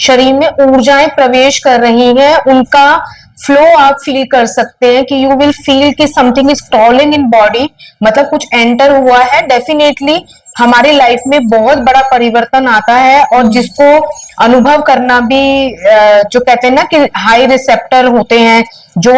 शरीर में ऊर्जाएं प्रवेश कर रही हैं, उनका फ्लो आप फील कर सकते हैं कि यू विल फील कि something is trolling in body, मतलब कुछ एंटर हुआ है। डेफिनेटली हमारी लाइफ में बहुत बड़ा परिवर्तन आता है, और जिसको अनुभव करना भी जो कहते हैं ना कि हाई रिसेप्टर होते हैं, जो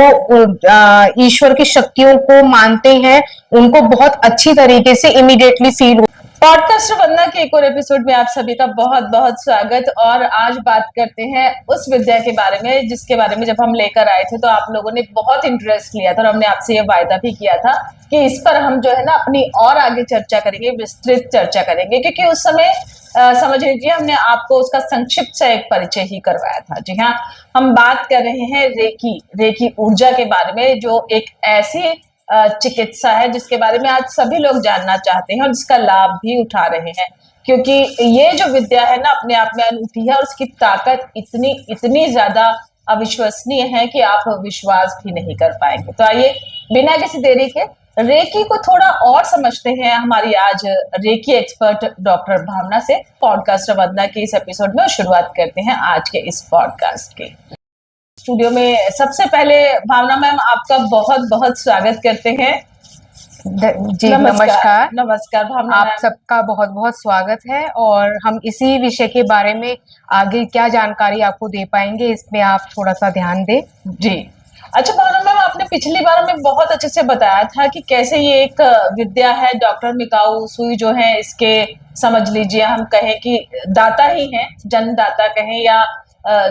ईश्वर की शक्तियों को मानते हैं, उनको बहुत अच्छी तरीके से इमीडिएटली फील। पॉडकास्ट वंदना के एक और एपिसोड में आप सभी का बहुत बहुत स्वागत। और आज बात करते हैं उस विद्या के बारे में जिसके बारे में जब हम लेकर आए थे तो आप लोगों ने बहुत इंटरेस्ट लिया था, और हमने आपसे ये वायदा भी किया था कि इस पर हम जो है ना अपनी और आगे चर्चा करेंगे, विस्तृत चर्चा करेंगे, क्योंकि उस समय समझ लीजिए हमने आपको उसका संक्षिप्त से एक परिचय ही करवाया था। जी हाँ, हम बात कर रहे हैं रेकी ऊर्जा के बारे में, जो एक ऐसी चिकित्सा है जिसके बारे में आज सभी लोग जानना चाहते हैं और जिसका लाभ भी उठा रहे हैं, क्योंकि ये जो विद्या है ना अपने आप में अनूठी है और उसकी ताकत इतनी ज्यादा अविश्वसनीय है कि आप विश्वास भी नहीं कर पाएंगे। तो आइए बिना किसी देरी के रेकी को थोड़ा और समझते हैं हमारी आज रेकी एक्सपर्ट डॉक्टर भावना से। पॉडकास्ट वंदना के इस एपिसोड में शुरुआत करते हैं आज के इस पॉडकास्ट के। स्टूडियो में सबसे पहले भावना मैम आपका बहुत बहुत स्वागत करते हैं। जी नमस्कार। नमस्कार भावना, आप सबका बहुत बहुत स्वागत है, और हम इसी विषय के बारे में आगे क्या जानकारी आपको दे पाएंगे, इसमें आप थोड़ा सा ध्यान दें। जी अच्छा भावना मैम, आपने पिछली बार में बहुत अच्छे से बताया था कि कैसे ये एक विद्या है। डॉक्टर मिकाऊ सुई जो है इसके समझ लीजिए हम कहें कि दाता ही हैं, जन्मदाता कहें, या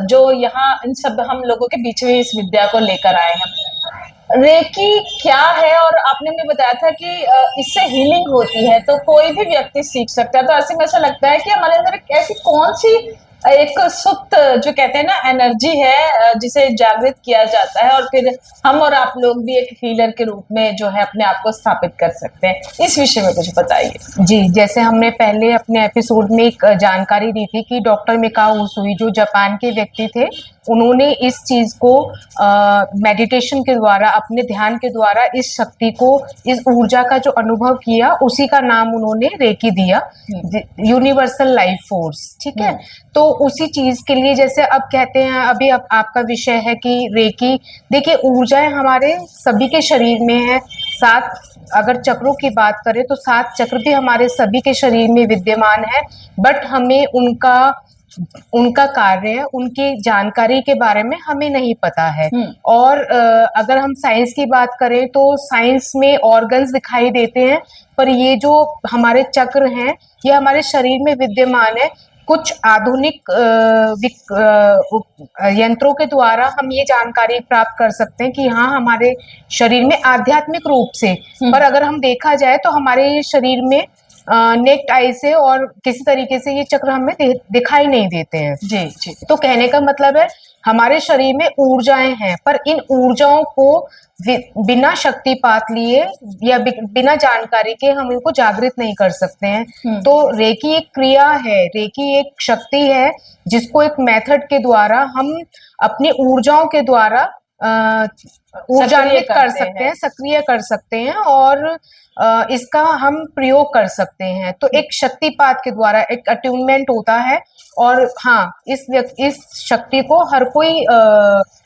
जो यहाँ इन सब हम लोगों के बीच में इस विद्या को लेकर आए हैं। रेकी क्या है, और आपने मुझे बताया था कि इससे हीलिंग होती है, तो कोई भी व्यक्ति सीख सकता है। तो ऐसे में ऐसा लगता है कि हमारे अंदर एक ऐसी कौन सी एक सुप्त जो कहते हैं ना एनर्जी है जिसे जागृत किया जाता है, और फिर हम और आप लोग भी एक हीलर के रूप में जो है अपने आप को स्थापित कर सकते हैं। इस विषय में कुछ बताइए। जी, जैसे हमने पहले अपने एपिसोड में एक जानकारी दी थी कि डॉक्टर मिकाऊ उसुई जो जापान के व्यक्ति थे, उन्होंने इस चीज को मेडिटेशन के द्वारा, अपने ध्यान के द्वारा इस शक्ति को, इस ऊर्जा का जो अनुभव किया, उसी का नाम उन्होंने रेकी दिया, यूनिवर्सल लाइफ फोर्स। ठीक है, तो उसी चीज के लिए जैसे अब कहते हैं, अभी अब आपका विषय है कि रेकी, देखिए ऊर्जाएं हमारे सभी के शरीर में है। 7 अगर चक्रों की बात करें तो 7 चक्र भी हमारे सभी के शरीर में विद्यमान है, बट हमें उनका कार्य, उनकी जानकारी के बारे में हमें नहीं पता है। और अगर हम साइंस की बात करें तो साइंस में ऑर्गन्स दिखाई देते हैं, पर ये जो हमारे चक्र हैं ये हमारे शरीर में विद्यमान है। कुछ आधुनिक यंत्रों के द्वारा हम ये जानकारी प्राप्त कर सकते हैं कि हाँ, हमारे शरीर में आध्यात्मिक रूप से, पर अगर हम देखा जाए तो हमारे शरीर में नेक्ड आई से और किसी तरीके से ये चक्र हमें दिखाई नहीं देते हैं। जी जी। तो कहने का मतलब है हमारे शरीर में ऊर्जाएं हैं, पर इन ऊर्जाओं को बिना शक्तिपात लिए या बिना जानकारी के हम इनको जागृत नहीं कर सकते हैं। तो रेकी एक क्रिया है, रेकी एक शक्ति है, जिसको एक मेथड के द्वारा हम अपनी ऊर्जाओं के द्वारा ऊर्जान्वित कर सकते हैं, सक्रिय कर सकते हैं, और इसका हम प्रयोग कर सकते हैं। तो एक शक्तिपात के द्वारा एक अट्यूनमेंट होता है, और हाँ, इस शक्ति को हर कोई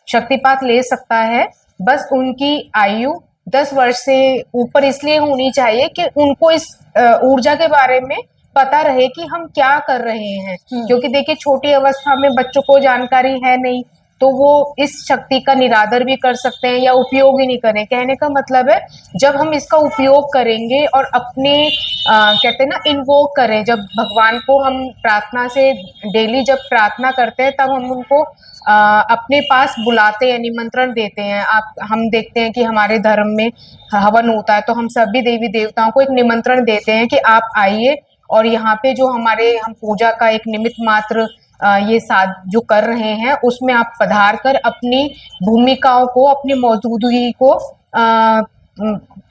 शक्तिपात ले सकता है। बस उनकी आयु 10 वर्ष से ऊपर इसलिए होनी चाहिए कि उनको इस ऊर्जा के बारे में पता रहे कि हम क्या कर रहे हैं। क्योंकि देखिए, छोटी अवस्था में बच्चों को जानकारी है नहीं, तो वो इस शक्ति का निरादर भी कर सकते हैं या उपयोग ही नहीं करें। कहने का मतलब है जब हम इसका उपयोग करेंगे और अपने कहते हैं ना इन्वोक करें, जब भगवान को हम प्रार्थना से डेली जब प्रार्थना करते हैं, तब हम उनको अपने पास बुलाते हैं, निमंत्रण देते हैं। हम देखते हैं कि हमारे धर्म में हवन होता है, तो हम सभी देवी देवताओं को एक निमंत्रण देते हैं कि आप आइए, और यहाँ पे जो हम पूजा का एक निमित्त मात्र ये साथ जो कर रहे हैं, उसमें आप पधार कर अपनी भूमिकाओं को, अपनी मौजूदगी को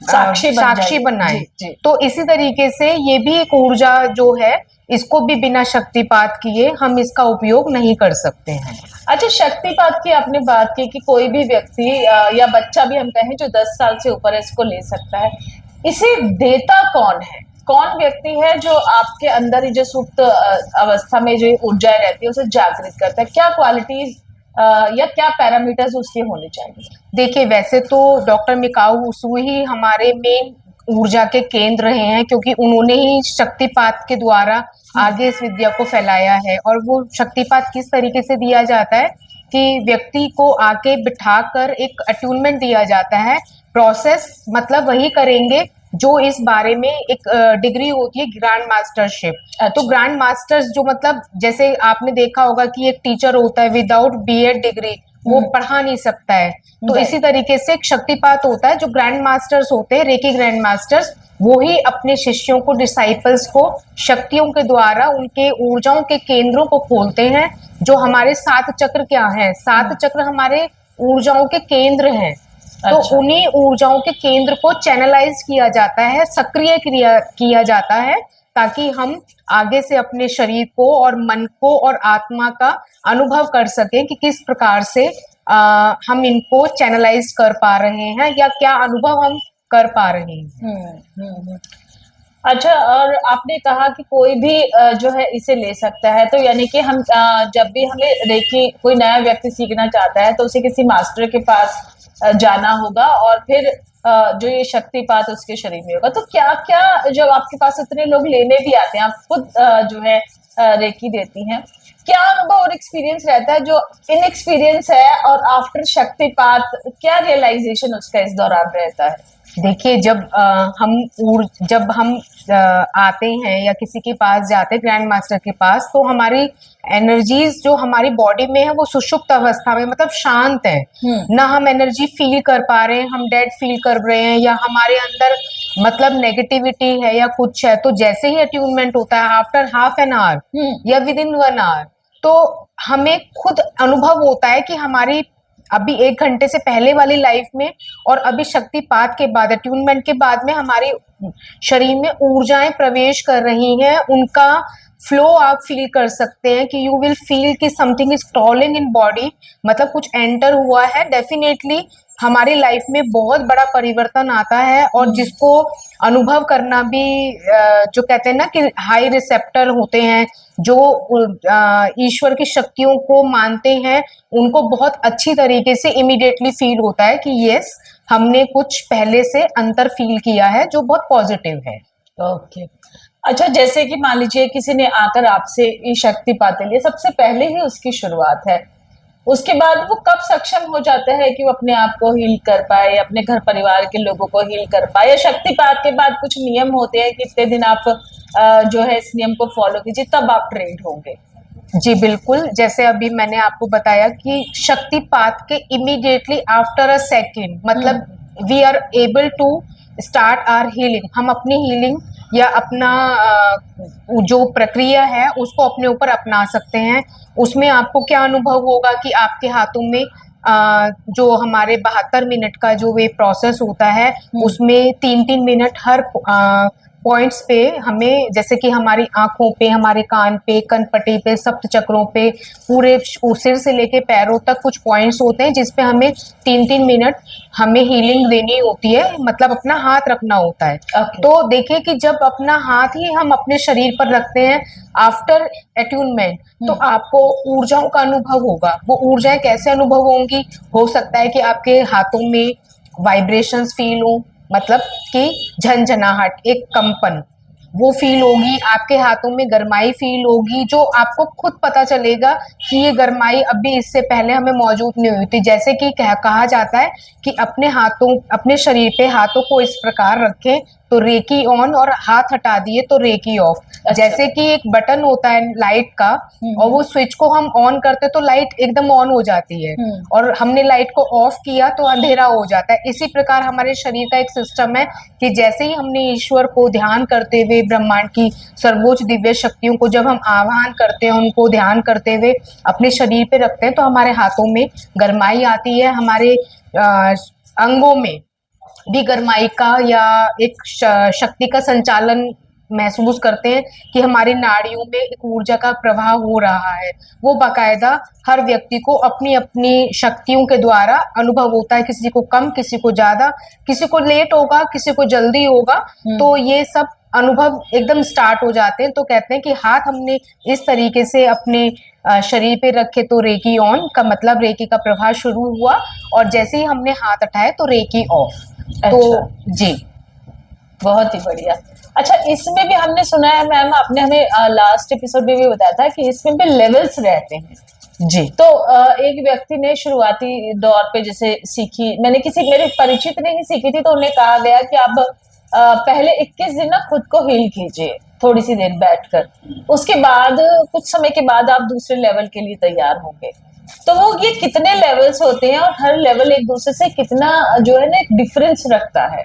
साक्षी बनाए। तो इसी तरीके से ये भी एक ऊर्जा जो है, इसको भी बिना शक्तिपात किए हम इसका उपयोग नहीं कर सकते हैं। अच्छा, शक्तिपात की आपने बात की कि कोई भी व्यक्ति या बच्चा भी हम कहें जो 10 साल से ऊपर है इसको ले सकता है। इसे देता कौन है? कौन व्यक्ति है जो आपके अंदर ही जो सुप्त अवस्था में जो ऊर्जाएं रहती है उसे जागृत करता है? क्या क्वालिटीज या क्या पैरामीटर्स उसके होने चाहिए? देखिए, वैसे तो डॉक्टर मिकाऊ उसू ही हमारे मेन ऊर्जा के केंद्र रहे हैं, क्योंकि उन्होंने ही शक्तिपात के द्वारा आगे इस विद्या को फैलाया है। और वो शक्तिपात किस तरीके से दिया जाता है कि व्यक्ति को आके बिठाकर एक अट्यूनमेंट दिया जाता है। प्रोसेस मतलब वही करेंगे जो इस बारे में एक डिग्री होती है, ग्रैंड मास्टरशिप। तो ग्रैंड मास्टर्स जो मतलब जैसे आपने देखा होगा कि एक टीचर होता है विदाउट बीएड डिग्री, वो पढ़ा नहीं सकता है। तो इसी तरीके से एक शक्तिपात होता है, जो ग्रैंड मास्टर्स होते हैं, रेकी ग्रैंड मास्टर्स, वो ही अपने शिष्यों को, डिसाइपल्स को शक्तियों के द्वारा उनके ऊर्जाओं के केंद्रों को खोलते हैं। जो हमारे 7 चक्र क्या हैं? 7 चक्र हमारे ऊर्जाओं के केंद्र हैं। तो उन्हीं ऊर्जाओं के केंद्र को चैनलाइज किया जाता है, सक्रिय किया जाता है, ताकि हम आगे से अपने शरीर को और मन को और आत्मा का अनुभव कर सकें कि किस प्रकार से हम इनको चैनलाइज कर पा रहे हैं या क्या अनुभव हम कर पा रहे हैं। अच्छा, और आपने कहा कि कोई भी जो है इसे ले सकता है, तो यानी कि हम जब भी हमें रेकी कोई नया व्यक्ति सीखना चाहता है तो उसे किसी मास्टर के पास जाना होगा और फिर जो ये शक्तिपात उसके शरीर में होगा। तो क्या क्या जब आपके पास इतने लोग लेने भी आते हैं, आप खुद जो है रेकी देती हैं, क्या अनुभव और एक्सपीरियंस रहता है जो इनएक्सपीरियंस है, और आफ्टर शक्तिपात क्या रियलाइजेशन उसका इस दौरान रहता है? देखिए, जब हम आते हैं या किसी के पास जाते हैं, ग्रैंड मास्टर के पास, तो हमारी एनर्जीज जो हमारी बॉडी में है वो सुषुप्त अवस्था में, मतलब शांत है। ना हम एनर्जी फील कर पा रहे हैं, हम डेड फील कर रहे हैं, या हमारे अंदर मतलब नेगेटिविटी है या कुछ है। तो जैसे ही अट्यूनमेंट होता है, आफ्टर हाफ एन आवर या विद इन 1 आवर, तो हमें खुद अनुभव होता है कि हमारी अभी 1 घंटे से पहले वाली लाइफ में और अभी शक्तिपात के बाद, अट्यूनमेंट के बाद में हमारे शरीर में ऊर्जाएं प्रवेश कर रही हैं। उनका फ्लो आप फील कर सकते हैं कि यू विल फील कि something is crawling in body, मतलब कुछ एंटर हुआ है। डेफिनेटली हमारी लाइफ में बहुत बड़ा परिवर्तन आता है, और जिसको अनुभव करना भी जो कहते हैं ना कि हाई रिसेप्टर होते हैं, जो ईश्वर की शक्तियों को मानते हैं, उनको बहुत अच्छी तरीके से इमीडिएटली फील होता है कि यस, हमने कुछ पहले से अंतर फील किया है जो बहुत पॉजिटिव है। ओके। अच्छा, जैसे कि मान लीजिए किसी ने आकर आपसे ये शक्तिपात लिए, सबसे पहले ही उसकी शुरुआत है, उसके बाद वो कब सक्षम हो जाता है कि वो अपने आप को हील कर पाए, अपने घर परिवार के लोगों को हील कर पाए? या शक्तिपात के बाद कुछ नियम होते हैं कि इतने दिन आप जो है इस नियम को फॉलो कीजिए तब आप ट्रेंड होंगे? जी बिल्कुल, जैसे अभी मैंने आपको बताया कि शक्तिपात के इमीडिएटली आफ्टर अ सेकेंड, मतलब we are able to start our healing. हम अपनी हीलिंग या अपना जो प्रक्रिया है उसको अपने ऊपर अपना सकते हैं। उसमें आपको क्या अनुभव होगा कि आपके हाथों में जो हमारे 72 मिनट का जो वे प्रोसेस होता है, उसमें 3-3 मिनट हर पॉइंट्स पे हमें, जैसे कि हमारी आंखों पे, हमारे कान पे, कनपट्टी पे, सप्त चक्रों पे, पूरे सिर से लेके पैरों तक कुछ पॉइंट्स होते हैं जिसपे हमें 3-3 मिनट हमें हीलिंग देनी होती है, मतलब अपना हाथ रखना होता है। तो देखिए कि जब अपना हाथ ही हम अपने शरीर पर रखते हैं आफ्टर एट्यूनमेंट, तो आपको ऊर्जाओं का अनुभव होगा। वो ऊर्जाएं कैसे अनुभव होंगी? हो सकता है कि आपके हाथों में वाइब्रेशंस फील हो, मतलब कि झंझनाहट, एक कंपन वो फील होगी। आपके हाथों में गरमाई फील होगी, जो आपको खुद पता चलेगा कि ये गरमाई अभी इससे पहले हमें मौजूद नहीं हुई थी। जैसे कि कहा जाता है कि अपने हाथों, अपने शरीर पे हाथों को इस प्रकार रखें तो रेकी ऑन, और हाथ हटा दिए तो रेकी ऑफ। जैसे कि एक बटन होता है लाइट का, और वो स्विच को हम ऑन करते तो लाइट एकदम ऑन हो जाती है, और हमने लाइट को ऑफ किया तो अंधेरा हो जाता है। इसी प्रकार हमारे शरीर का एक सिस्टम है कि जैसे ही हमने ईश्वर को ध्यान करते हुए, ब्रह्मांड की सर्वोच्च दिव्य शक्तियों को जब हम आह्वान करते हैं, उनको ध्यान करते हुए अपने शरीर पे रखते हैं, तो हमारे हाथों में गरमाई आती है। हमारे अंगों में भी गरमाई का या एक शक्ति का संचालन महसूस करते हैं कि हमारी नाड़ियों में एक ऊर्जा का प्रवाह हो रहा है। वो बाकायदा हर व्यक्ति को अपनी अपनी शक्तियों के द्वारा अनुभव होता है, किसी को कम, किसी को ज्यादा, किसी को लेट होगा, किसी को जल्दी होगा। तो ये सब अनुभव एकदम स्टार्ट हो जाते हैं। तो कहते हैं कि हाथ हमने इस तरीके से अपने शरीर पे रखे तो रेकी ऑन का मतलब रेकी का प्रभाव शुरू हुआ, और जैसे ही हमने हाथ उठाए तो रेकी ऑफ। तो जी बहुत ही बढ़िया। अच्छा, इसमें भी हमने सुना है मैम, आपने हमें लास्ट एपिसोड में भी बताया था कि इसमें भी लेवल्स रहते हैं। जी तो एक व्यक्ति ने शुरुआती दौर पे जैसे सीखी, मैंने किसी मेरे परिचित ने ही सीखी थी, तो उन्हें कहा गया कि आप पहले 21 दिन ना खुद को हील कीजिए थोड़ी सी देर बैठकर, उसके बाद कुछ समय के बाद आप दूसरे लेवल के लिए तैयार होंगे। तो वो ये कितने लेवल्स होते हैं और हर लेवल एक दूसरे से कितना जो है ना एक डिफरेंस रखता है?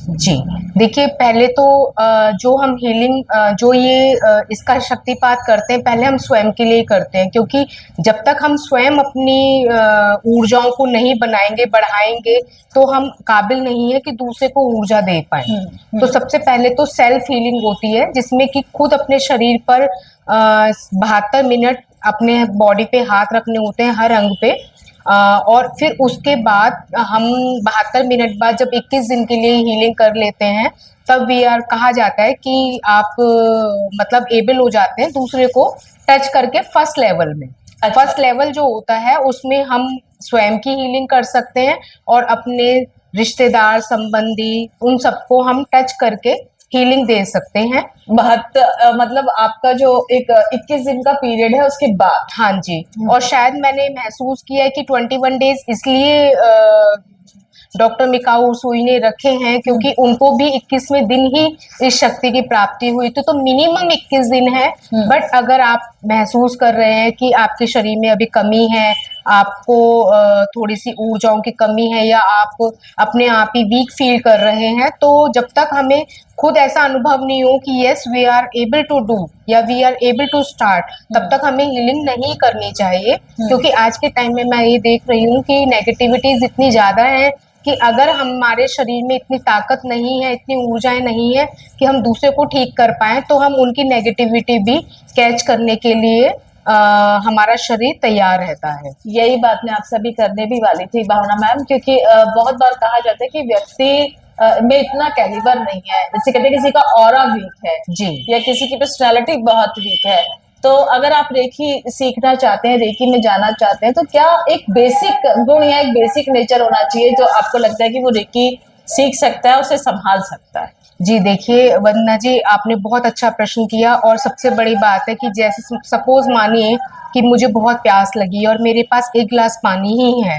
जी देखिए, पहले तो जो हम हीलिंग जो ये इसका शक्तिपात करते हैं, पहले हम स्वयं के लिए करते हैं, क्योंकि जब तक हम स्वयं अपनी ऊर्जाओं को नहीं बनाएंगे, बढ़ाएंगे, तो हम काबिल नहीं है कि दूसरे को ऊर्जा दे पाए। तो सबसे पहले तो सेल्फ हीलिंग होती है, जिसमें कि खुद अपने शरीर पर 72 मिनट अपने बॉडी पे हाथ रखने होते हैं, हर अंग पे। और फिर उसके बाद हम 72 मिनट बाद जब 21 दिन के लिए हीलिंग कर लेते हैं, तब वी आर कहा जाता है कि आप मतलब एबल हो जाते हैं दूसरे को टच करके फर्स्ट लेवल में। फर्स्ट लेवल जो होता है उसमें हम स्वयं की हीलिंग कर सकते हैं, और अपने रिश्तेदार, संबंधी, उन सबको हम टच करके हीलिंग दे सकते हैं। मतलब आपका जो एक 21 दिन का पीरियड है उसके बाद? हाँ जी। और शायद मैंने महसूस किया है कि 21 डेज इसलिए डॉक्टर मिकाऊ सुई ने रखे हैं, क्योंकि उनको भी 21वें दिन ही इस शक्ति की प्राप्ति हुई थी। तो मिनिमम 21 दिन है। बट अगर आप महसूस कर रहे हैं कि आपके शरीर में अभी कमी है, आपको थोड़ी सी ऊर्जाओं की कमी है, या आप अपने आप ही वीक फील कर रहे हैं, तो जब तक हमें खुद ऐसा अनुभव नहीं हो कि yes we are able to do या we are able to start, तब तक हमें हीलिंग नहीं करनी चाहिए। क्योंकि आज के टाइम में मैं ये देख रही हूँ कि नेगेटिविटीज इतनी ज्यादा है कि अगर हमारे शरीर में इतनी ताकत नहीं है, इतनी ऊर्जाएं नहीं है कि हम दूसरे को ठीक कर पाए, तो हम उनकी नेगेटिविटी भी कैच करने के लिए हमारा शरीर तैयार रहता है। यही बात मैं आपसे अभी करने भी वाली थी भावना मैम, क्योंकि बहुत बार कहा जाता है कि व्यक्ति में इतना कैलिबर नहीं है, जैसे कहते हैं किसी का ऑरा वीक है जी, या किसी की पर्सनैलिटी बहुत वीक है। तो अगर आप रेकी सीखना चाहते हैं, रेकी में जाना चाहते हैं, तो क्या एक बेसिक गुण या एक बेसिक नेचर होना चाहिए जो आपको लगता है कि वो रेकी सीख सकता है, उसे संभाल सकता है? जी देखिए वंदना जी, आपने बहुत अच्छा प्रश्न किया। और सबसे बड़ी बात है कि जैसे सपोज मानिए कि मुझे बहुत प्यास लगी और मेरे पास 1 गिलास पानी ही है,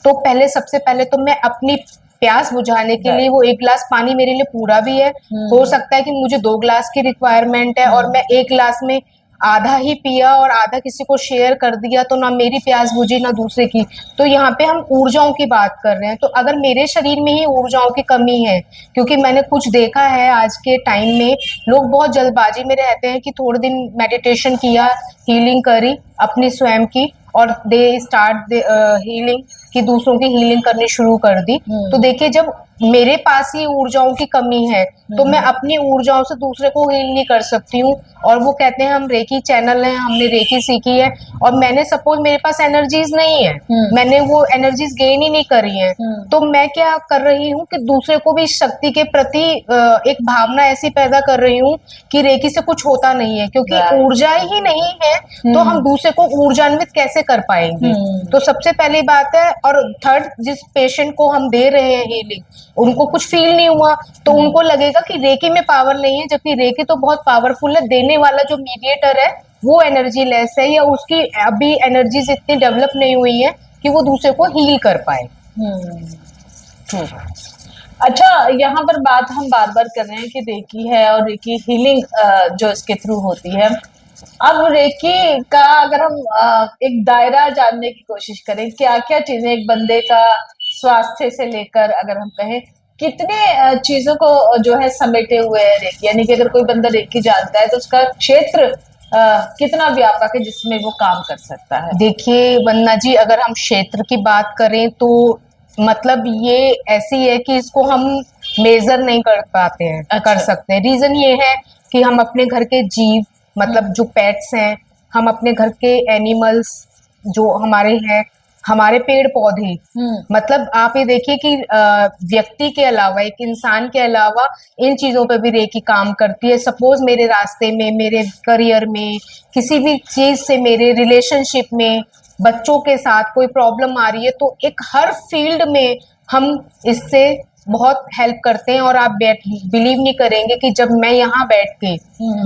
तो पहले सबसे पहले तो मैं अपनी प्यास बुझाने के लिए वो 1 गिलास पानी मेरे लिए पूरा भी है। हो सकता है कि मुझे 2 गिलास की रिक्वायरमेंट है और मैं 1 गिलास में आधा ही पिया और आधा किसी को शेयर कर दिया, तो ना मेरी प्यास बुझी ना दूसरे की। तो यहाँ पे हम ऊर्जाओं की बात कर रहे हैं। तो अगर मेरे शरीर में ही ऊर्जाओं की कमी है, क्योंकि मैंने कुछ देखा है आज के टाइम में लोग बहुत जल्दबाजी में रहते हैं कि थोड़े दिन मेडिटेशन किया, हीलिंग करी अपनी स्वयं की, और दे स्टार्ट हीलिंग कि दूसरों की हीलिंग करनी शुरू कर दी। तो देखिए, जब मेरे पास ही ऊर्जाओं की कमी है तो मैं अपनी ऊर्जाओं से दूसरे को हील नहीं कर सकती हूँ। और वो कहते हैं हम रेकी चैनल हैं, हमने रेकी सीखी है, और मैंने सपोज मेरे पास एनर्जीज नहीं है, मैंने वो एनर्जीज गेन ही नहीं करी है, तो मैं क्या कर रही हूँ कि दूसरे को भी शक्ति के प्रति एक भावना ऐसी पैदा कर रही हूँ कि रेकी से कुछ होता नहीं है, क्योंकि ऊर्जा ही नहीं है तो हम दूसरे को ऊर्जान्वित कैसे कर पाएंगे। तो सबसे पहली बात है। और थर्ड, जिस पेशेंट को हम दे रहे हैं हीलिंग, उनको कुछ फील नहीं हुआ तो उनको लगेगा कि रेकी में पावर नहीं है, जबकि रेकी तो बहुत पावरफुल है। देने वाला जो मीडिएटर है वो एनर्जी लेस है, या उसकी अभी एनर्जीज इतनी डेवलप नहीं हुई है कि वो दूसरे को हील कर पाए। अच्छा, यहाँ पर बात हम बार बार कर रहे हैं कि रेकी है और रेकी हीलिंग जो इसके थ्रू होती है। अब रेकी का अगर हम एक दायरा जानने की कोशिश करें, क्या क्या चीजें एक बंदे का स्वास्थ्य से लेकर अगर हम कहें कितने चीजों को जो है समेटे हुए है रेकी, यानी कि अगर कोई बंदा रेकी जानता है तो उसका क्षेत्र कितना व्यापक है जिसमें वो काम कर सकता है? देखिए वंदना जी, अगर हम क्षेत्र की बात करें तो मतलब ये ऐसी है कि इसको हम मेजर नहीं कर पाते हैं। अच्छा। कर सकते हैं। रीजन ये है कि हम अपने घर के जीव, मतलब जो पेट्स हैं, हम अपने घर के एनिमल्स जो हमारे हैं, हमारे पेड़ पौधे, मतलब आप ये देखिए कि व्यक्ति के अलावा, एक इंसान के अलावा इन चीजों पे भी रेकी काम करती है। सपोज मेरे रास्ते में, मेरे करियर में, किसी भी चीज से, मेरे रिलेशनशिप में, बच्चों के साथ कोई प्रॉब्लम आ रही है, तो एक हर फील्ड में हम इससे बहुत हेल्प करते हैं। और आप बिलीव नहीं करेंगे कि जब मैं यहाँ बैठ के,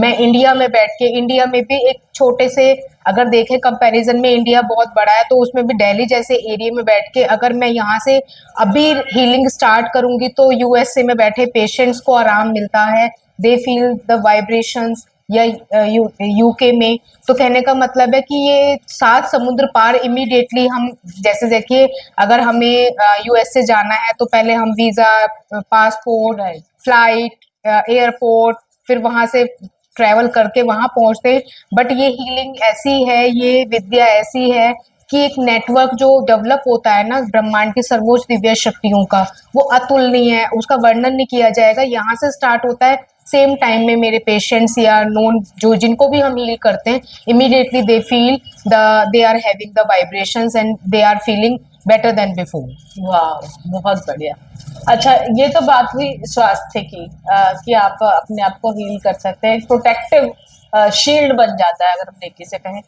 मैं इंडिया में बैठ के, इंडिया में भी एक छोटे से, अगर देखें कंपैरिजन में इंडिया बहुत बड़ा है, तो उसमें भी दिल्ली जैसे एरिया में बैठ के अगर मैं यहाँ से अभी हीलिंग स्टार्ट करूंगी तो यूएसए में बैठे पेशेंट्स को आराम मिलता है, दे फील द वाइब्रेशंस, या यूके में। तो कहने का मतलब है कि ये 7 समुद्र पार इमीडिएटली हम, जैसे देखिए अगर हमें यूएस से जाना है तो पहले हम वीजा, पासपोर्ट, फ्लाइट, एयरपोर्ट, फिर वहां से ट्रेवल करके वहां पहुंचते। बट ये हीलिंग ऐसी है, ये विद्या ऐसी है कि एक नेटवर्क जो डेवलप होता है ना ब्रह्मांड की सर्वोच्च दिव्य शक्तियों का, वो अतुलनीय है, उसका वर्णन नहीं किया जाएगा। यहाँ से स्टार्ट होता है, सेम टाइम में मेरे पेशेंट्स या नोन जो जिनको भी हम हील करते हैं, immediately they feel they are having the vibrations and they are feeling better than before. वाह, बहुत बढ़िया। अच्छा, ये तो बात हुई स्वास्थ्य की, कि आप अपने आप को हील कर सकते हैं, प्रोटेक्टिव शील्ड बन जाता है अगर हम रेकी से कहें।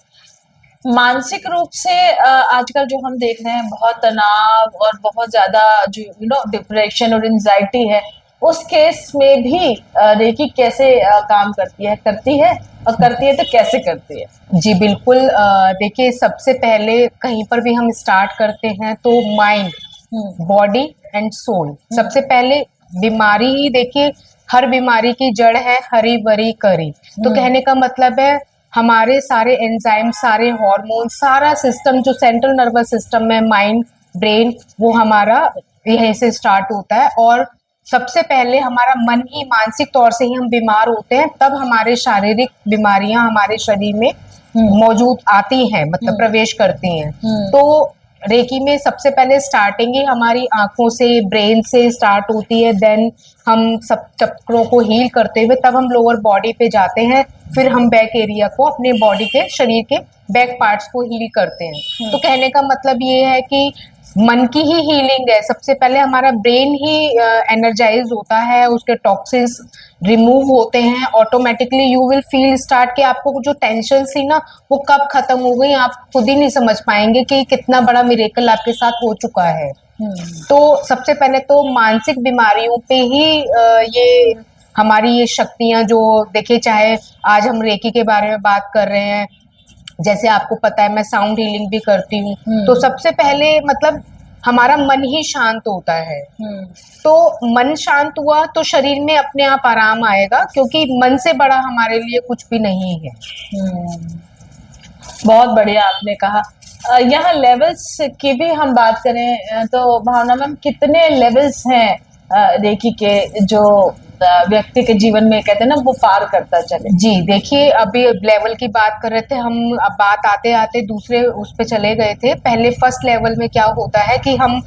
मानसिक रूप से आजकल जो हम देख रहे हैं, बहुत तनाव और बहुत ज्यादा जो डिप्रेशन और एंजाइटी है, उस केस में भी रेकी कैसे काम करती है और करती है तो कैसे करती है? जी बिल्कुल, देखिए सबसे पहले कहीं पर भी हम स्टार्ट करते हैं तो माइंड, बॉडी एंड सोल। सबसे पहले बीमारी ही, देखिए हर बीमारी की जड़ है हरी भरी करी। तो कहने का मतलब है हमारे सारे एंजाइम, सारे हार्मोन, सारा सिस्टम जो सेंट्रल नर्वस सिस्टम में, माइंड, ब्रेन, वो हमारा यहीं से स्टार्ट होता है। और सबसे पहले हमारा मन ही, मानसिक तौर से ही हम बीमार होते हैं, तब हमारे शारीरिक बीमारियां हमारे शरीर में मौजूद आती हैं, मतलब प्रवेश करती हैं। तो रेकी में सबसे पहले स्टार्टिंग ही हमारी आंखों से, ब्रेन से स्टार्ट होती है। देन हम सब चक्रों को हील करते हुए तब हम लोअर बॉडी पे जाते हैं, फिर हम बैक एरिया को, अपने बॉडी के, शरीर के बैक पार्ट्स को हील करते हैं। तो कहने का मतलब ये है कि मन की ही हीलिंग है। सबसे पहले हमारा ब्रेन ही एनर्जाइज होता है, उसके टॉक्सिन्स रिमूव होते हैं, automatically you will feel start कि आपको जो टेंशन थी ना वो कब खत्म हो गई, आप खुद ही नहीं समझ पाएंगे कि कितना बड़ा मिरेकल आपके साथ हो चुका है। तो सबसे पहले तो मानसिक बीमारियों पे ही ये हमारी ये शक्तियां, जो देखिए चाहे आज हम रेकी के बारे में बात कर रहे हैं, जैसे आपको पता है मैं साउंड हीलिंग भी करती हूँ, तो सबसे पहले मतलब हमारा मन ही शांत होता है। तो मन शांत हुआ तो शरीर में अपने आप आराम आएगा, क्योंकि मन से बड़ा हमारे लिए कुछ भी नहीं है। बहुत बढ़िया आपने कहा। यहाँ लेवल्स की भी हम बात करें तो भावना मैम, कितने लेवल्स हैं रेकी के, जो व्यक्ति के जीवन में कहते हैं ना वो पार करता चले? जी देखिए, अभी लेवल की बात कर रहे थे हम, अब बात आते आते दूसरे उस पे चले गए थे। पहले फर्स्ट लेवल में क्या होता है कि हम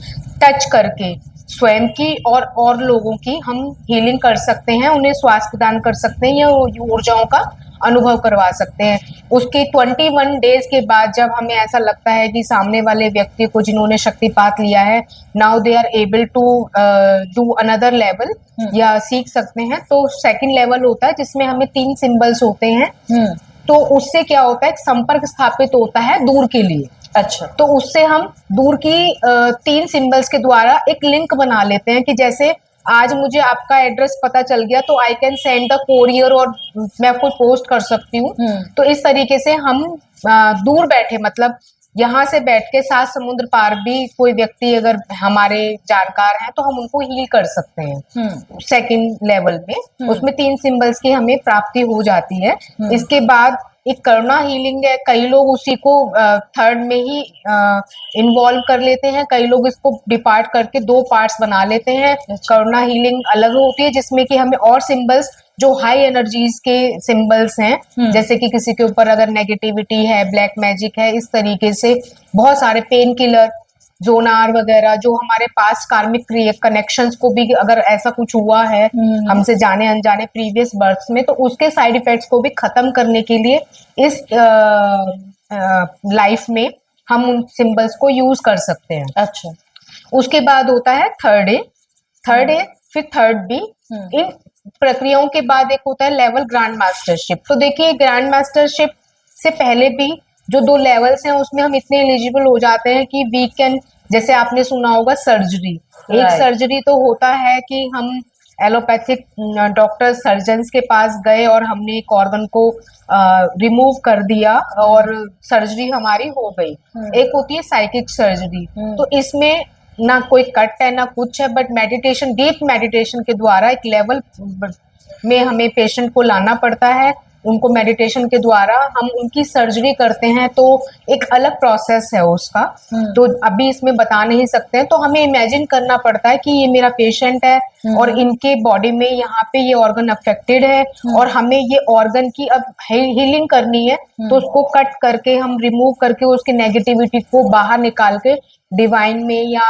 टच करके स्वयं की और लोगों की हम हीलिंग कर सकते हैं, उन्हें स्वास्थ्य प्रदान कर सकते हैं या ऊर्जाओं का अनुभव करवा सकते हैं। उसके 21 डेज के बाद जब हमें ऐसा लगता है कि सामने वाले व्यक्ति को, जिन्होंने शक्तिपात लिया है, now they are able to do another level या सीख सकते हैं, तो सेकंड लेवल होता है जिसमें हमें 3 सिंबल्स होते हैं। तो उससे क्या होता है, एक संपर्क स्थापित होता है दूर के लिए। अच्छा, तो उससे हम दूर की 3 सिंबल्स के द्वारा एक लिंक बना लेते हैं कि जैसे आज मुझे आपका एड्रेस पता चल गया तो I can send the courier और मैं आपको पोस्ट कर सकती हूँ। तो इस तरीके से हम दूर बैठे, मतलब यहाँ से बैठ के 7 समुद्र पार भी कोई व्यक्ति अगर हमारे जानकार हैं तो हम उनको हील कर सकते हैं सेकंड लेवल में। उसमें 3 सिंबल्स की हमें प्राप्ति हो जाती है। इसके बाद एक करुणा हीलिंग है, कई लोग उसी को थर्ड में ही इन्वॉल्व कर लेते हैं, कई लोग इसको डिपार्ट करके 2 पार्ट्स बना लेते हैं। करुणा हीलिंग अलग होती है जिसमें कि हमें और सिंबल्स जो हाई एनर्जीज के सिंबल्स हैं, जैसे कि किसी के ऊपर अगर नेगेटिविटी है, ब्लैक मैजिक है, इस तरीके से बहुत सारे पेन किलर, जोनार वगैरह, जो हमारे पास कार्मिक कनेक्शंस को भी अगर ऐसा कुछ हुआ है हमसे जाने अनजाने प्रीवियस बर्थ्स में, तो उसके साइड इफेक्ट्स को भी खत्म करने के लिए इस लाइफ में हम उन सिंबल्स को यूज कर सकते हैं। अच्छा। उसके बाद होता है थर्ड ए, फिर थर्ड बी। इन प्रक्रियाओं के बाद एक होता है लेवल ग्रैंड मास्टरशिप। तो देखिए ग्रैंड मास्टरशिप से पहले भी जो 2 लेवल्स हैं उसमें हम इतने एलिजिबल हो जाते हैं कि वी कैन, जैसे आपने सुना होगा सर्जरी, एक Right. सर्जरी तो होता है कि हम एलोपैथिक डॉक्टर सर्जन्स के पास गए और हमने एक ऑर्गन को रिमूव कर दिया और सर्जरी हमारी हो गई। एक होती है साइकिक सर्जरी। तो इसमें ना कोई कट है ना कुछ है, बट मेडिटेशन, डीप मेडिटेशन के द्वारा एक लेवल में हमें पेशेंट को लाना पड़ता है। उनको मेडिटेशन के द्वारा हम उनकी सर्जरी करते हैं, तो एक अलग प्रोसेस है उसका। तो अभी इसमें बता नहीं सकते हैं। तो हमें इमेजिन करना पड़ता है कि ये मेरा पेशेंट है और इनके बॉडी में यहाँ पे ये ऑर्गन अफेक्टेड है और हमें ये ऑर्गन की अब हीलिंग करनी है। तो उसको कट करके हम रिमूव करके उसकी नेगेटिविटी को बाहर निकाल के डिवाइन में या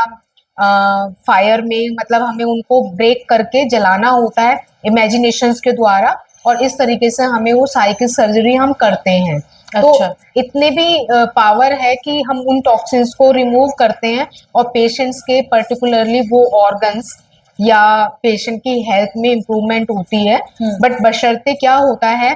फायर में, मतलब हमें उनको ब्रेक करके जलाना होता है इमेजिनेशंस के द्वारा। और इस तरीके से हमें वो साइकिक सर्जरी हम करते हैं। अच्छा। तो इतने भी पावर है कि हम उन टॉक्सिन्स को रिमूव करते हैं और पेशेंट्स के पर्टिकुलरली वो ऑर्गन्स या पेशेंट की हेल्थ में इम्प्रूवमेंट होती है। बट बशर्ते क्या होता है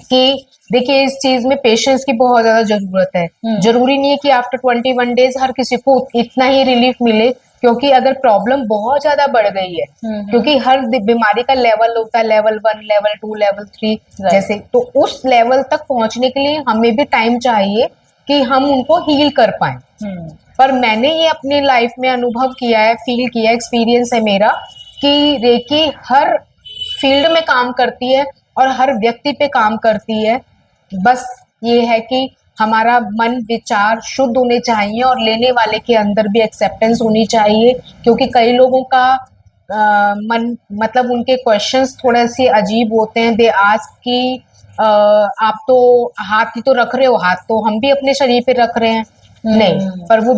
कि देखिए इस चीज में पेशेंस की बहुत ज्यादा जरूरत है। जरूरी नहीं है कि आफ्टर 21 डेज हर किसी को इतना ही रिलीफ मिले, क्योंकि अगर प्रॉब्लम बहुत ज्यादा बढ़ गई है, क्योंकि हर बीमारी का लेवल होता है, लेवल 1, लेवल 2, लेवल 3 जैसे, तो उस लेवल तक पहुंचने के लिए हमें भी टाइम चाहिए कि हम उनको हील कर पाए। पर मैंने ये अपनी लाइफ में अनुभव किया है, फील किया, एक्सपीरियंस है मेरा कि रेकी हर फील्ड में काम करती है और हर व्यक्ति पे काम करती है। बस ये है कि हमारा मन विचार शुद्ध होने चाहिए और लेने वाले के अंदर भी एक्सेप्टेंस होनी चाहिए। क्योंकि कई लोगों का मन, मतलब उनके क्वेश्चंस थोड़े से अजीब होते हैं। दे आस्क कि आप तो हाथ ही तो रख रहे हो, हाथ तो हम भी अपने शरीर पे रख रहे हैं। नहीं, पर वो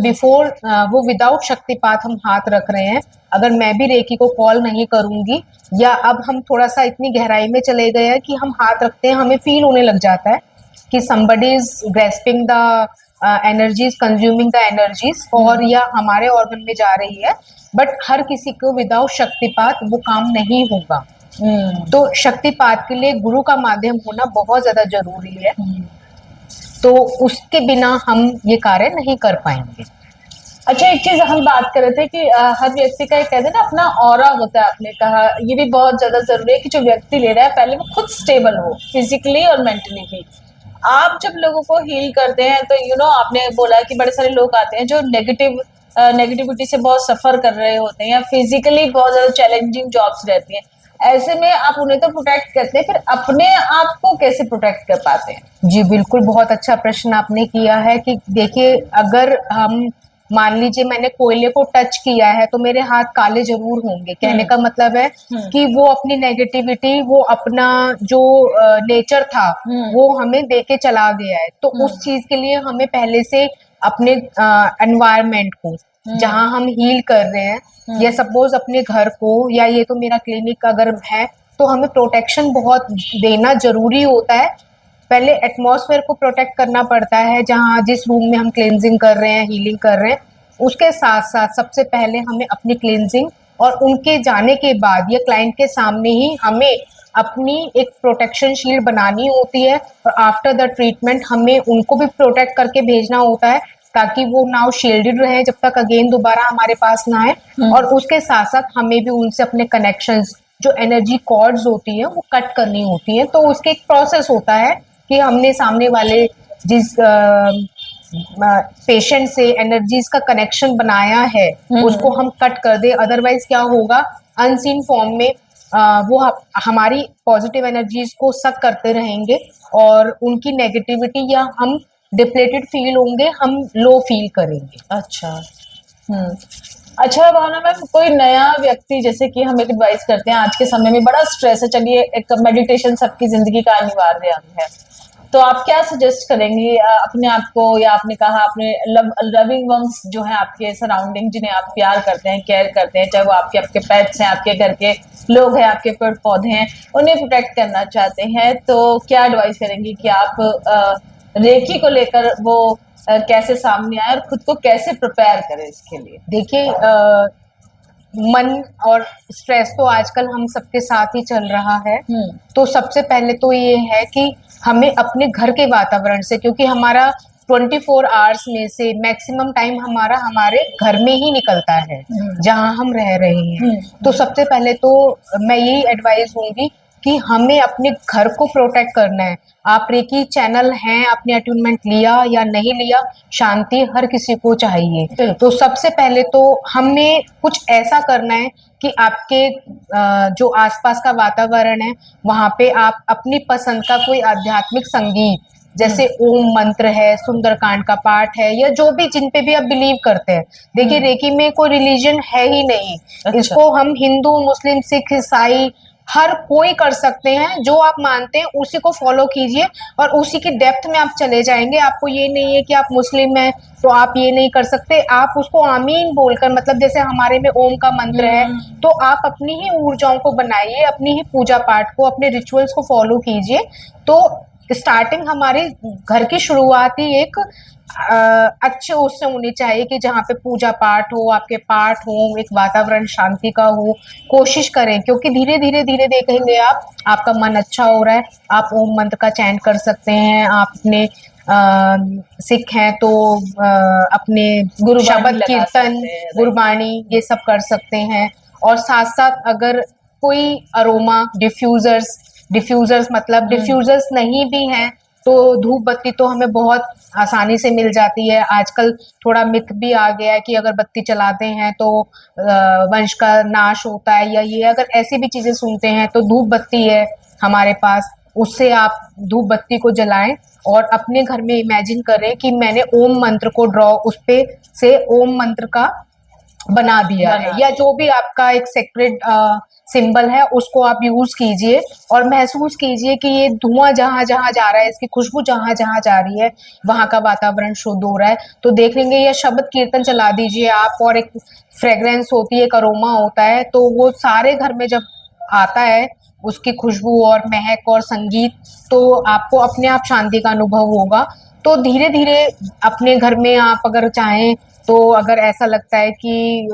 वो विदाउट शक्तिपात हम हाथ रख रहे हैं। अगर मैं भी रेकी को कॉल नहीं करूंगी, या अब हम थोड़ा सा इतनी गहराई में चले गए हैं कि हम हाथ रखते हैं, हमें फील होने लग जाता है कि somebody is grasping the energies, consuming the energies, और या हमारे ऑर्गन में जा रही है। बट हर किसी को विदाउट शक्तिपात वो काम नहीं होगा। तो शक्तिपात के लिए गुरु का माध्यम होना बहुत ज्यादा जरूरी है। तो उसके बिना हम ये कार्य नहीं कर पाएंगे। अच्छा, एक चीज हम बात कर रहे थे कि हर व्यक्ति का एक कहते हैं ना अपना ऑरा होता है। आपने कहा ये भी बहुत ज्यादा जरूरी है कि जो व्यक्ति ले रहा है पहले वो खुद स्टेबल हो, फिजिकली और मेंटली भी। आप जब लोगों को हील करते हैं तो आपने बोला कि बड़े सारे लोग आते हैं जो नेगेटिविटी से बहुत सफर कर रहे होते हैं या फिजिकली बहुत ज्यादा चैलेंजिंग जॉब्स रहती हैं। ऐसे में आप उन्हें तो प्रोटेक्ट करते हैं, फिर अपने आप को कैसे प्रोटेक्ट कर पाते हैं? जी बिल्कुल, बहुत अच्छा प्रश्न आपने किया है कि देखिए अगर हम मान लीजिए मैंने कोयले को टच किया है तो मेरे हाथ काले जरूर होंगे। कहने का मतलब है कि वो अपनी नेगेटिविटी, वो अपना जो नेचर था वो हमें देके चला गया है। तो उस चीज के लिए हमें पहले से अपने एनवायरनमेंट को, जहां हम हील कर रहे हैं, या सपोज अपने घर को, या ये तो मेरा क्लिनिक अगर है, तो हमें प्रोटेक्शन बहुत देना जरूरी होता है। पहले एटमॉस्फेयर को प्रोटेक्ट करना पड़ता है, जहाँ जिस रूम में हम क्लेंजिंग कर रहे हैं, हीलिंग कर रहे हैं, उसके साथ साथ सबसे पहले हमें अपनी क्लेंजिंग, और उनके जाने के बाद या क्लाइंट के सामने ही हमें अपनी एक प्रोटेक्शन शील्ड बनानी होती है। और आफ्टर द ट्रीटमेंट हमें उनको भी प्रोटेक्ट करके भेजना होता है, ताकि वो नाउ शील्डेड रहे जब तक अगेन दोबारा हमारे पास ना आए। और उसके साथ साथ हमें भी उनसे अपने कनेक्शंस, जो एनर्जी कॉर्ड्स होती हैं, वो कट करनी होती हैं। तो उसके एक प्रोसेस होता है कि हमने सामने वाले जिस पेशेंट से एनर्जीज का कनेक्शन बनाया है उसको हम कट कर दे। अदरवाइज क्या होगा, अनसीन फॉर्म में वो हमारी पॉजिटिव एनर्जीज को सक करते रहेंगे और उनकी नेगेटिविटी, या हम डिप्लेटेड फील होंगे, हम लो फील करेंगे। अच्छा। अच्छा भावना मैम, कोई नया व्यक्ति, जैसे कि हम एक एडवाइस करते हैं, आज के समय में बड़ा स्ट्रेस है, चलिए एक मेडिटेशन सबकी जिंदगी का अनिवार्य अंग है, तो आप क्या सजेस्ट करेंगी अपने आप को, या आपने कहा अपने लविंग वंस जो है आपके सराउंडिंग, जिन्हें आप प्यार करते हैं, केयर करते हैं, चाहे वो आपके पेट्स हैं, आपके घर के लोग हैं, आपके पेड़ पौधे हैं, उन्हें प्रोटेक्ट करना चाहते हैं, तो क्या एडवाइस करेंगी कि आप रेकी को लेकर वो कैसे सामने आए और खुद को कैसे प्रिपेयर करें इसके लिए? देखिए, मन और स्ट्रेस तो आजकल हम सबके साथ ही चल रहा है। तो सबसे पहले तो ये है कि हमें अपने घर के वातावरण से, क्योंकि हमारा 24 आवर्स में से मैक्सिमम टाइम हमारा हमारे घर में ही निकलता है जहां हम रह रहे हैं। तो सबसे पहले तो मैं यही एडवाइस दूंगी कि हमें अपने घर को प्रोटेक्ट करना है। आप रेकी चैनल हैं, आपने अट्यूनमेंट लिया या नहीं लिया, शांति हर किसी को चाहिए। तो सबसे पहले तो हमें कुछ ऐसा करना है कि आपके जो आसपास का वातावरण है वहां पे आप अपनी पसंद का कोई आध्यात्मिक संगीत, जैसे ओम मंत्र है, सुंदरकांड का पाठ है, या जो भी जिन पे भी आप बिलीव करते हैं। देखिए, रेकी में कोई रिलीजन है ही नहीं। अच्छा। इसको हम हिंदू, मुस्लिम, सिख, ईसाई हर कोई कर सकते हैं। जो आप मानते हैं उसी को फॉलो कीजिए और उसी की डेप्थ में आप चले जाएंगे। आपको ये नहीं है कि आप मुस्लिम हैं तो आप ये नहीं कर सकते। आप उसको आमीन बोलकर, मतलब जैसे हमारे में ओम का मंत्र है, तो आप अपनी ही ऊर्जाओं को बनाइए, अपनी ही पूजा पाठ को, अपने रिचुअल्स को फॉलो कीजिए। तो स्टार्टिंग हमारे घर की शुरुआत ही एक अच्छे उससे होनी चाहिए कि जहाँ पे पूजा पाठ हो, आपके पाठ हो, एक वातावरण शांति का हो। कोशिश करें, क्योंकि धीरे धीरे धीरे देखेंगे आप, आपका मन अच्छा हो रहा है। आप ओम मंत्र का चैंट कर सकते हैं। आप अपने सिख हैं तो अपने गुरबाणी शब्द लगा कीर्तन, सकते हैं, गुरबाणी ये सब कर सकते हैं। और साथ साथ अगर कोई अरोमा डिफ्यूजर्स मतलब डिफ्यूजर्स नहीं भी हैं तो धूप बत्ती तो हमें बहुत आसानी से मिल जाती है। आजकल थोड़ा मिथ भी आ गया है कि अगर बत्ती चलाते हैं तो वंश का नाश होता है, या ये अगर ऐसी भी चीजें सुनते हैं तो धूप बत्ती है हमारे पास, उससे आप धूप बत्ती को जलाएं और अपने घर में इमेजिन करें कि मैंने ओम मंत्र को ड्रॉ उस पे से ओम मंत्र का बना दिया है, या जो भी आपका एक सेक्रेड सिंबल है उसको आप यूज कीजिए और महसूस कीजिए कि ये धुआं जहां जहां जा रहा है, इसकी खुशबू जहां जहां जा रही है, वहां का वातावरण शुद्ध हो रहा है। तो देख लेंगे, या शब्द कीर्तन चला दीजिए आप, और एक फ्रेग्रेंस होती है, एक अरोमा होता है, तो वो सारे घर में जब आता है उसकी खुशबू और महक और संगीत, तो आपको अपने आप शांति का अनुभव होगा। तो धीरे धीरे अपने घर में आप अगर चाहें तो, अगर ऐसा लगता है कि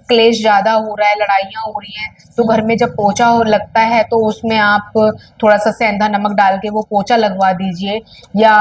क्लेश ज्यादा हो रहा है, लड़ाइयाँ हो रही हैं, तो घर में जब पोछा लगता है तो उसमें आप थोड़ा सा सेंधा नमक डाल के वो पोछा लगवा दीजिए। या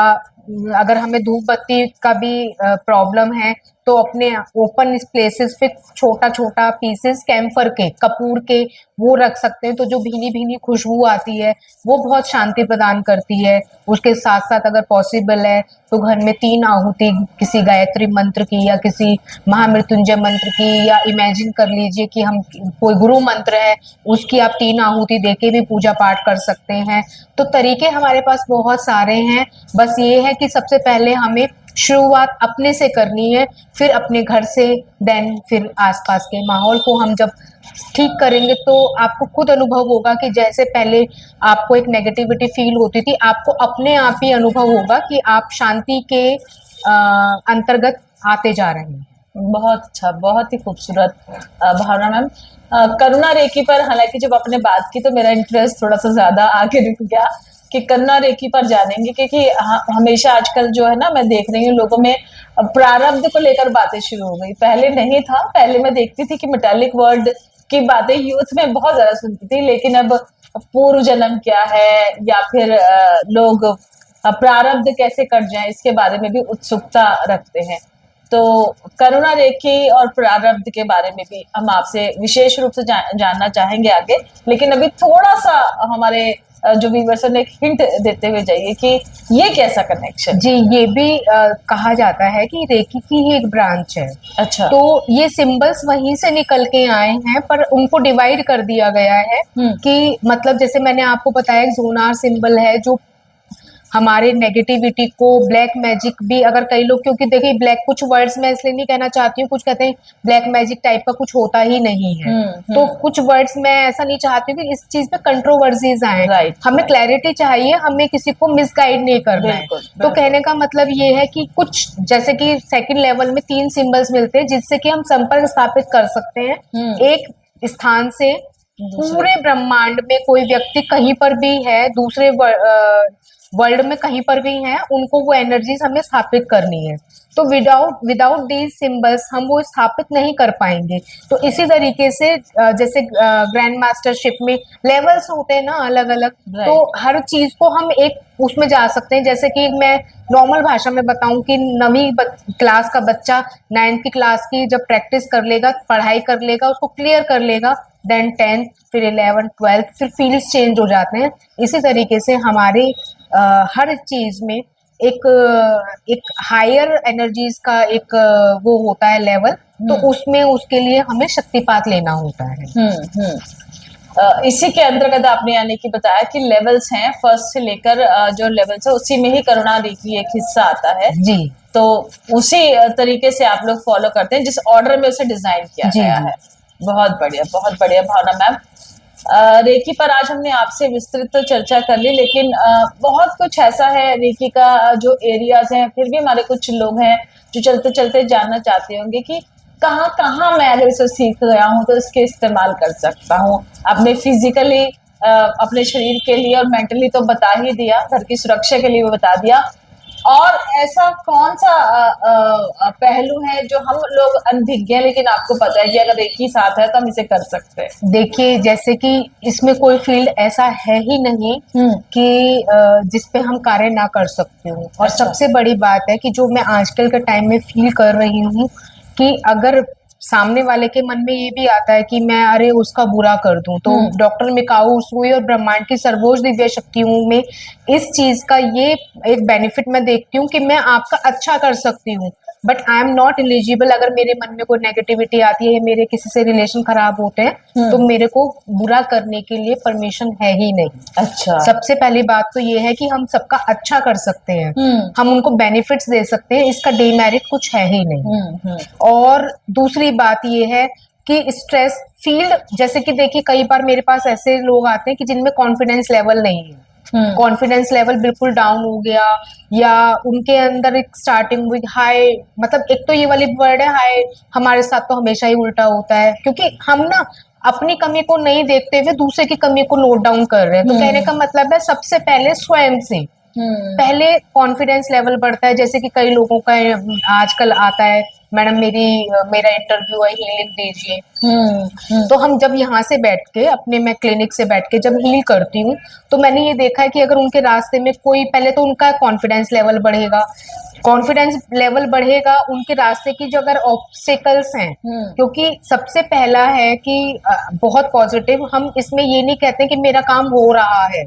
अगर हमें धूप बत्ती का भी प्रॉब्लम है तो अपने ओपन प्लेसेस पे छोटा छोटा पीसेस कैम्फर के, कपूर के, वो रख सकते हैं। तो जो भीनी भीनी खुशबू आती है वो बहुत शांति प्रदान करती है। उसके साथ साथ अगर पॉसिबल है तो घर में 3 आहुति किसी गायत्री मंत्र की या किसी महामृत्युंजय मंत्र की, या इमेजिन कर लीजिए कि हम कोई गुरु मंत्र है उसकी आप 3 आहुति देके भी पूजा पाठ कर सकते हैं। तो तरीके हमारे पास बहुत सारे हैं। बस ये है कि सबसे पहले हमें शुरुआत अपने से करनी है, फिर अपने घर से, देन फिर आसपास के माहौल को हम जब ठीक करेंगे तो आपको खुद अनुभव होगा कि जैसे पहले आपको एक नेगेटिविटी फील होती थी, आपको अपने आप ही अनुभव होगा कि आप शांति के अंतर्गत आते जा रहे हैं। बहुत अच्छा, बहुत ही खूबसूरत भावना मैम। करुणा रेकी पर हालांकि जब आपने बात की तो मेरा इंटरेस्ट थोड़ा सा ज्यादा आगे रुक गया कि करुणा रेकी पर जानेंगे, क्योंकि हमेशा आजकल जो है ना, मैं देख रही हूँ लोगों में प्रारब्ध को लेकर बातें शुरू हो गई। पहले नहीं था, पहले मैं देखती थी कि मेटालिक वर्ड की बातें यूथ में बहुत ज्यादा सुनती थी, लेकिन अब पूर्व जन्म क्या है, या फिर लोग प्रारब्ध कैसे कट जाए इसके बारे में भी उत्सुकता रखते हैं। तो करुणा रेखी और प्रारब्ध के बारे में भी हम आपसे विशेष रूप से जानना चाहेंगे आगे, लेकिन अभी थोड़ा सा हमारे जो व्यूअर्स ने एक हिंट देते हुए जाइए कि ये कैसा कनेक्शन। जी, ये भी कहा जाता है कि रेकी की ही एक ब्रांच है। अच्छा। तो ये सिंबल्स वहीं से निकल के आए हैं, पर उनको डिवाइड कर दिया गया है कि मतलब जैसे मैंने आपको बताया, एक जोनार सिंबल है जो हमारे नेगेटिविटी को, ब्लैक मैजिक भी, अगर कई लोग, क्योंकि देखिए ब्लैक, कुछ वर्ड्स मैं इसलिए नहीं कहना चाहती हूँ, कुछ कहते हैं ब्लैक मैजिक टाइप का कुछ होता ही नहीं है। तो कुछ वर्ड्स मैं ऐसा नहीं चाहती हूँ कि इस चीज पे कंट्रोवर्सीज आए। हमें क्लैरिटी चाहिए, हमें किसी को मिसगाइड नहीं करना है। तो कहने का मतलब ये है कि कुछ, जैसे कि सेकंड लेवल में 3 सिंबल्स मिलते हैं जिससे कि हम संपर्क स्थापित कर सकते हैं एक स्थान से पूरे ब्रह्मांड में। कोई व्यक्ति कहीं पर भी है, दूसरे वर्ल्ड में कहीं पर भी हैं, उनको वो एनर्जीज हमें स्थापित करनी है। तो विदाउट दीज सिंबल्स हम वो स्थापित नहीं कर पाएंगे। तो इसी तरीके से जैसे ग्रैंड मास्टरशिप में लेवल्स होते हैं ना अलग अलग, तो हर चीज को हम एक उसमें जा सकते हैं। जैसे कि मैं नॉर्मल भाषा में बताऊं कि 9वीं क्लास का बच्चा 9th की क्लास की जब प्रैक्टिस कर लेगा, पढ़ाई कर लेगा, उसको क्लियर कर लेगा, देन 10th, फिर 11th, 12th, फिर फील्ड्स चेंज हो जाते हैं। इसी तरीके से हमारे हर चीज में एक हायर एनर्जीज का एक वो होता है लेवल, तो उसमें उसके लिए हमें शक्तिपात लेना होता है। इसी के अंतर्गत आपने यानी कि बताया कि लेवल्स हैं, फर्स्ट से लेकर जो लेवल्स है उसी में ही करुणा रीति एक हिस्सा आता है जी। तो उसी तरीके से आप लोग फॉलो करते हैं जिस ऑर्डर में उसे डिजाइन किया गया है। बहुत बढ़िया भावना मैम। रेकी पर आज हमने आपसे विस्तृत तो चर्चा कर ली, लेकिन बहुत कुछ ऐसा है रेकी का जो एरियाज हैं, फिर भी हमारे कुछ लोग हैं जो चलते चलते जानना चाहते होंगे कि कहाँ कहाँ मैं अगर इसे सीख गया हूँ तो इसके इस्तेमाल कर सकता हूँ अपने फिजिकली, अपने शरीर के लिए, और मेंटली तो बता ही दिया, घर की सुरक्षा के लिए भी बता दिया। और ऐसा कौन सा पहलू है जो हम लोग अनभिज्ञ हैं लेकिन आपको पता है कि अगर एक ही साथ है तो हम इसे कर सकते हैं? देखिए, जैसे कि इसमें कोई फील्ड ऐसा है ही नहीं कि जिसपे हम कार्य ना कर सकते हो। और सबसे बड़ी बात है कि जो मैं आजकल के टाइम में फील कर रही हूँ कि अगर सामने वाले के मन में ये भी आता है कि मैं अरे उसका बुरा कर दूं, तो डॉक्टर मिकाऊ सुई और ब्रह्मांड की सर्वोच्च दिव्य शक्तियों में इस चीज का ये एक बेनिफिट मैं देखती हूँ कि मैं आपका अच्छा कर सकती हूँ, but I am not eligible. अगर मेरे मन में कोई नेगेटिविटी आती है, मेरे किसी से रिलेशन खराब होते हैं, तो मेरे को बुरा करने के लिए परमिशन है ही नहीं। अच्छा, सबसे पहली बात तो ये है कि हम सबका अच्छा कर सकते हैं, हम उनको बेनिफिट्स दे सकते हैं, इसका डीमेरिट कुछ है ही नहीं। और दूसरी बात ये है कि स्ट्रेस फील्ड, जैसे कि देखिए कई बार मेरे पास ऐसे लोग आते हैं कि जिनमें कॉन्फिडेंस लेवल नहीं है, कॉन्फिडेंस लेवल बिल्कुल डाउन हो गया, या उनके अंदर एक स्टार्टिंग विद हाई, मतलब एक तो ये वाली वर्ड है हाई, हमारे साथ तो हमेशा ही उल्टा होता है, क्योंकि हम ना अपनी कमी को नहीं देखते हुए दूसरे की कमी को नोट डाउन कर रहे हैं। तो कहने का मतलब है सबसे पहले स्वयं से पहले कॉन्फिडेंस लेवल बढ़ता है। जैसे कि कई लोगों का आजकल आता है, मैडम मेरा इंटरव्यू है, हीलिंग दीजिए। तो हम जब यहाँ से बैठ के अपने, मैं क्लिनिक से बैठ के जब हील करती हूँ, तो मैंने ये देखा है कि अगर उनके रास्ते में कोई, पहले तो उनका कॉन्फिडेंस लेवल बढ़ेगा, उनके रास्ते की जो अगर ऑब्स्टिकल्स हैं, क्योंकि सबसे पहला है कि बहुत पॉजिटिव, हम इसमें ये नहीं कहते कि मेरा काम हो रहा है,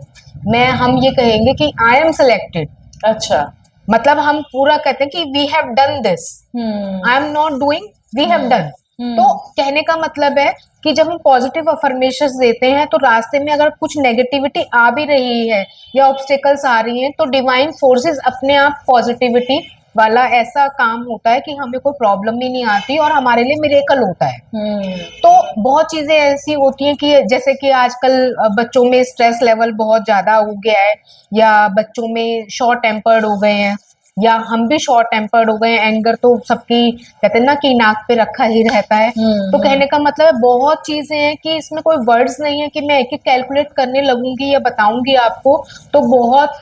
हम ये कहेंगे कि आई एम सिलेक्टेड। अच्छा, मतलब हम पूरा कहते हैं कि we have done this, I am not doing, we have done. तो कहने का मतलब है कि जब हम पॉजिटिव अफर्मेशंस देते हैं, तो रास्ते में अगर कुछ नेगेटिविटी आ भी रही है या ऑब्स्टिकल्स आ रही हैं, तो डिवाइन फोर्सेस अपने आप पॉजिटिविटी वाला ऐसा काम होता है कि हमें कोई प्रॉब्लम ही नहीं आती और हमारे लिए मिरेकल होता है। तो बहुत चीजें ऐसी होती हैं कि जैसे कि आजकल बच्चों में स्ट्रेस लेवल बहुत ज्यादा हो गया है, या बच्चों में शॉर्ट टेम्पर्ड हो गए हैं, या हम भी शॉर्ट टेम्पर्ड हो गए हैं। एंगर तो सबकी कहते हैं ना कि नाक पे रखा ही रहता है। तो कहने का मतलब है बहुत चीजें हैं कि इसमें कोई वर्ड्स नहीं है कि मैं एक एक कैलकुलेट करने लगूंगी या बताऊंगी आपको। तो बहुत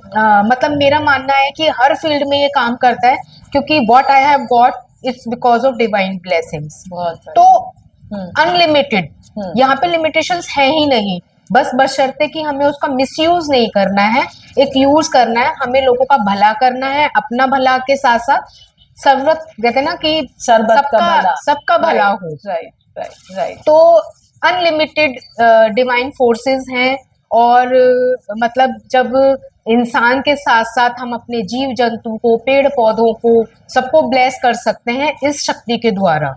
मतलब मेरा मानना है कि हर फील्ड में ये काम करता है, क्योंकि what I have got its because of divine blessings. तो अनलिमिटेड, यहाँ पे लिमिटेशंस है ही नहीं, बस बशर्ते कि हमें उसका मिसयूज नहीं करना है, एक यूज करना है, हमें लोगों का भला करना है, अपना भला के साथ साथ सर्वत, कहते हैं ना कि सबका भला हो। राइट। तो अनलिमिटेड डिवाइन फोर्सेस हैं। और मतलब जब इंसान के साथ साथ हम अपने जीव जंतु को, पेड़ पौधों को, सबको ब्लेस कर सकते हैं इस शक्ति के द्वारा।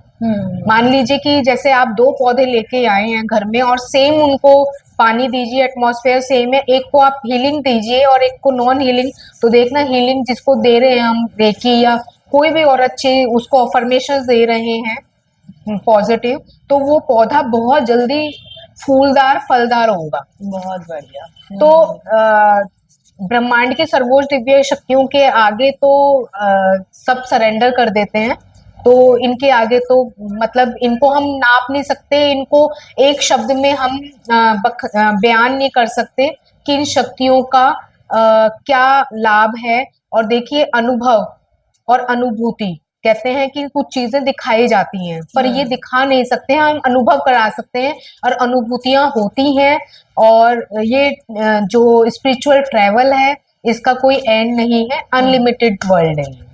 मान लीजिए कि जैसे आप 2 पौधे लेके आए हैं घर में, और सेम उनको पानी दीजिए, एटमॉस्फेयर सेम है, एक को आप हीलिंग दीजिए और एक को नॉन हीलिंग, तो देखना हीलिंग जिसको दे रहे हैं हम, रेकी या कोई भी और अच्छी उसको अफर्मेशंस दे रहे हैं पॉजिटिव, तो वो पौधा बहुत जल्दी फूलदार फलदार होगा। बहुत बढ़िया। तो ब्रह्मांड की सर्वोच्च दिव्य शक्तियों के आगे तो सब सरेंडर कर देते हैं। तो इनके आगे तो मतलब इनको हम नाप नहीं सकते, इनको एक शब्द में हम बयान नहीं कर सकते कि इन शक्तियों का क्या लाभ है। और देखिए, अनुभव और अनुभूति, कहते हैं कि कुछ चीजें दिखाई जाती हैं पर ये दिखा नहीं सकते हैं, हम अनुभव करा सकते हैं और अनुभूतियां होती हैं। और ये जो स्पिरिचुअल ट्रैवल है, इसका कोई एंड नहीं है, अनलिमिटेड वर्ल्ड है।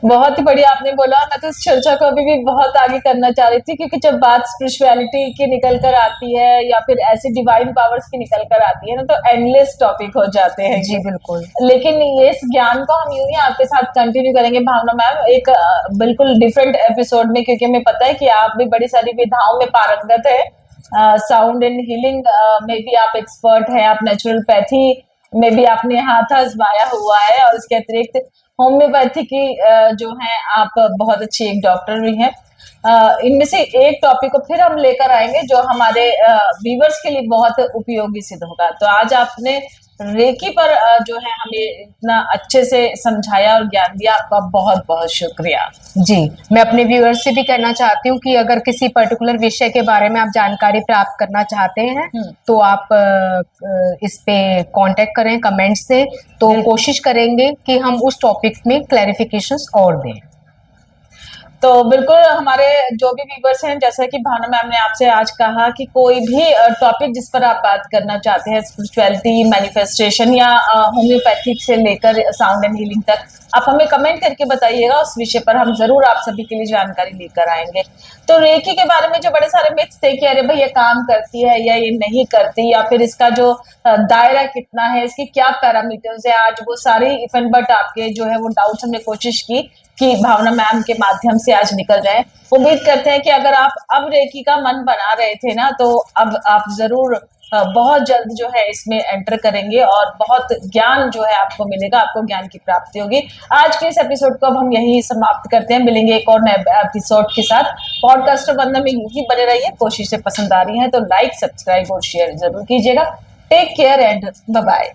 बहुत ही बढ़िया आपने बोला। मैं तो इस चर्चा को अभी भी बहुत आगे करना चाह रही थी, क्योंकि जब बात स्पिरिचुअलिटी की निकल कर आती है या फिर ऐसी डिवाइन पावर्स की निकल कर आती है ना, तो एंडलेस टॉपिक हो जाते हैं। जी बिल्कुल। लेकिन ये इस ज्ञान को हम यूं ही आपके साथ कंटिन्यू करेंगे भावना मैम, एक बिल्कुल डिफरेंट एपिसोड में, क्योंकि हमें पता है कि आप भी बड़ी सारी विधाओं में पारंगत है। साउंड एंड हीलिंग में भी आप एक्सपर्ट हैं, आप नेचुरलपैथी में भी आपने हाथ आजमाया हुआ है, और इसके अतिरिक्त होम्योपैथी की जो है आप बहुत अच्छी एक डॉक्टर भी हैं। इनमें से एक टॉपिक को फिर हम लेकर आएंगे जो हमारे व्यूअर्स के लिए बहुत उपयोगी सिद्ध होगा। तो आज आपने रेकी पर जो है हमें इतना अच्छे से समझाया और ज्ञान दिया, आपका बहुत बहुत शुक्रिया। जी, मैं अपने व्यूअर्स से भी कहना चाहती हूँ कि अगर किसी पर्टिकुलर विषय के बारे में आप जानकारी प्राप्त करना चाहते हैं तो आप इस पे कांटेक्ट करें कमेंट से, तो कोशिश करेंगे कि हम उस टॉपिक में क्लैरिफिकेशंस और दें। तो बिल्कुल हमारे जो भी व्यूअर्स हैं, जैसा कि भावना मैम ने आपसे आज कहा कि कोई भी टॉपिक जिस पर आप बात करना चाहते हैं, स्पिरिचुअलिटी, मैनिफेस्टेशन या होम्योपैथिक से लेकर साउंड एंड हीलिंग तक, आप हमें कमेंट करके बताइएगा, उस विषय पर हम जरूर आप सभी के लिए जानकारी लेकर आएंगे। तो रेकी के बारे में जो बड़े सारे मिथ्स थे कि अरे भाई ये काम करती है या ये नहीं करती, या फिर इसका जो दायरा कितना है, इसकी क्या पैरामीटर्स है, आज वो सारी इफन बट आपके जो है वो डाउट्स हमने कोशिश की कि भावना मैम के माध्यम से आज निकल जाए। उम्मीद करते हैं कि अगर आप अब रेकी का मन बना रहे थे ना, तो अब आप जरूर बहुत जल्द जो है इसमें एंटर करेंगे और बहुत ज्ञान जो है आपको मिलेगा, आपको ज्ञान की प्राप्ति होगी। आज के इस एपिसोड को अब हम यही समाप्त करते हैं, मिलेंगे एक और नए एपिसोड के साथ। पॉडकास्ट बंधन में यही बने रहिए। कोशिशें पसंद आ रही हैं तो लाइक, सब्सक्राइब और शेयर जरूर कीजिएगा। Take care and bye bye.